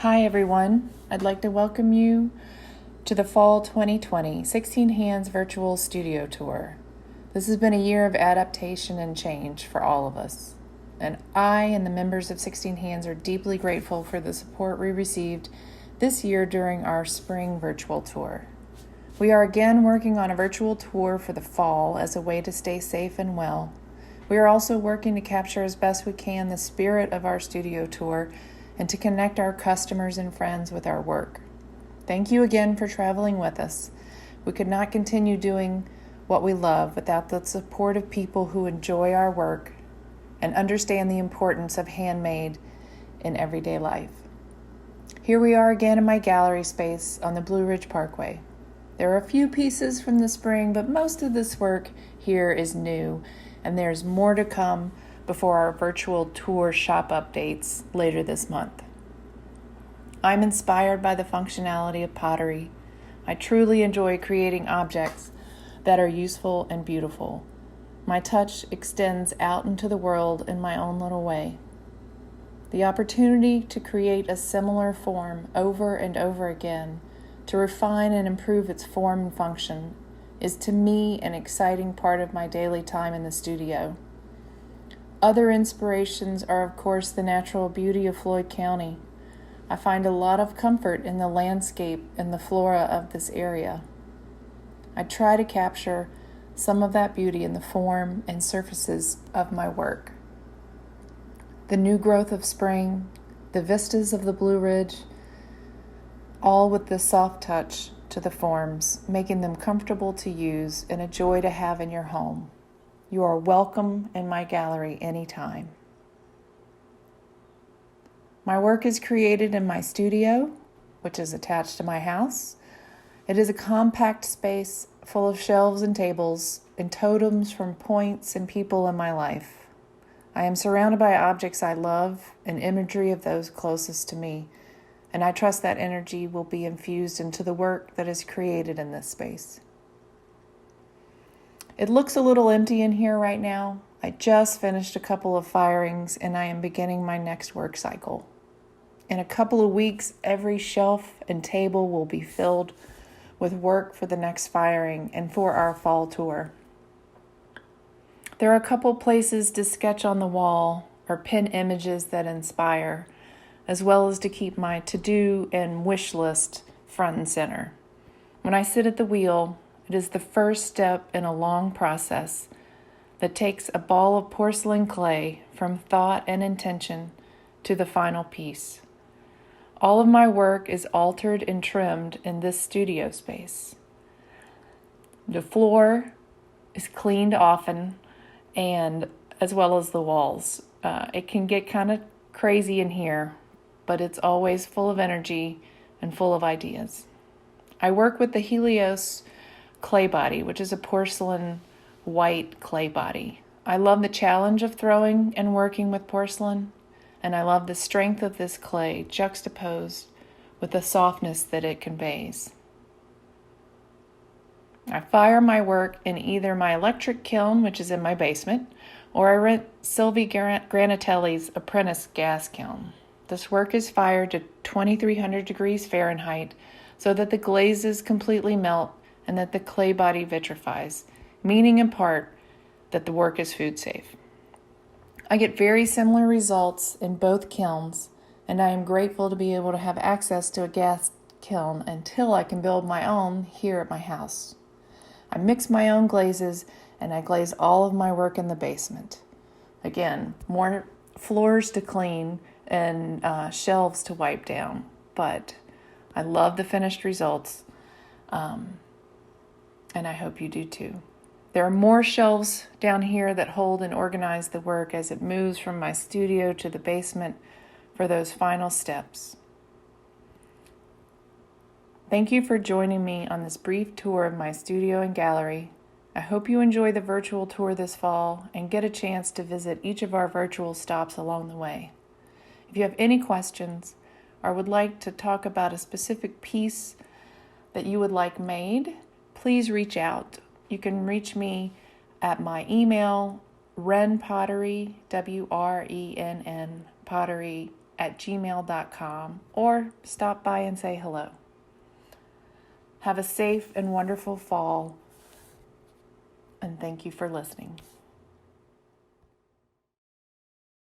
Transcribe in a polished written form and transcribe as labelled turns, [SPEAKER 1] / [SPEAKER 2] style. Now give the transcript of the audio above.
[SPEAKER 1] Hi everyone, I'd like to welcome you to the Fall 2020 16 Hands Virtual Studio Tour. This has been a year of adaptation and change for all of us, and I and the members of 16 Hands are deeply grateful for the support we received this year during our spring virtual tour. We are again working on a virtual tour for the fall as a way to stay safe and well. We are also working to capture as best we can the spirit of our studio tour and to connect our customers and friends with our work. Thank you again for traveling with us. We could not continue doing what we love without the support of people who enjoy our work and understand the importance of handmade in everyday life. Here we are again in my gallery space on the Blue Ridge Parkway. There are a few pieces from the spring, but most of this work here is new, and there's more to come before our virtual tour shop updates later this month. I'm inspired by the functionality of pottery. I truly enjoy creating objects that are useful and beautiful. My touch extends out into the world in my own little way. The opportunity to create a similar form over and over again, to refine and improve its form and function, is to me an exciting part of my daily time in the studio. Other inspirations are, of course, the natural beauty of Floyd County. I find a lot of comfort in the landscape and the flora of this area. I try to capture some of that beauty in the form and surfaces of my work. The new growth of spring, the vistas of the Blue Ridge, all with the soft touch to the forms, making them comfortable to use and a joy to have in your home. You are welcome in my gallery anytime. My work is created in my studio, which is attached to my house. It is a compact space full of shelves and tables and totems from points and people in my life. I am surrounded by objects I love and imagery of those closest to me, and I trust that energy will be infused into the work that is created in this space. It looks a little empty in here right now. I just finished a couple of firings and I am beginning my next work cycle. In a couple of weeks, every shelf and table will be filled with work for the next firing and for our fall tour. There are a couple places to sketch on the wall or pin images that inspire, as well as to keep my to-do and wish list front and center. When I sit at the wheel, it is the first step in a long process that takes a ball of porcelain clay from thought and intention to the final piece. All of my work is altered and trimmed in this studio space. The floor is cleaned often, and as well as the walls. It can get kind of crazy in here, but it's always full of energy and full of ideas. I work with the Helios clay body, which is a porcelain white clay body. I love the challenge of throwing and working with porcelain, and I love the strength of this clay juxtaposed with the softness that it conveys. I fire my work in either my electric kiln, which is in my basement, or I rent Sylvie Granatelli's apprentice gas kiln. This work is fired to 2300 degrees Fahrenheit so that the glazes completely melt and that the clay body vitrifies, meaning in part that the work is food safe. I get very similar results in both kilns, and I am grateful to be able to have access to a gas kiln until I can build my own here at my house. I mix my own glazes, and I glaze all of my work in the basement. Again, more floors to clean and shelves to wipe down, but I love the finished results, and I hope you do too. There are more shelves down here that hold and organize the work as it moves from my studio to the basement for those final steps. Thank you for joining me on this brief tour of my studio and gallery. I hope you enjoy the virtual tour this fall and get a chance to visit each of our virtual stops along the way. If you have any questions or would like to talk about a specific piece that you would like made, please reach out. You can reach me at my email, Wrenn Pottery, WRENN Pottery wrenpottery2020video@gmail.com or stop by and say hello. Have a safe and wonderful fall, and thank you for listening.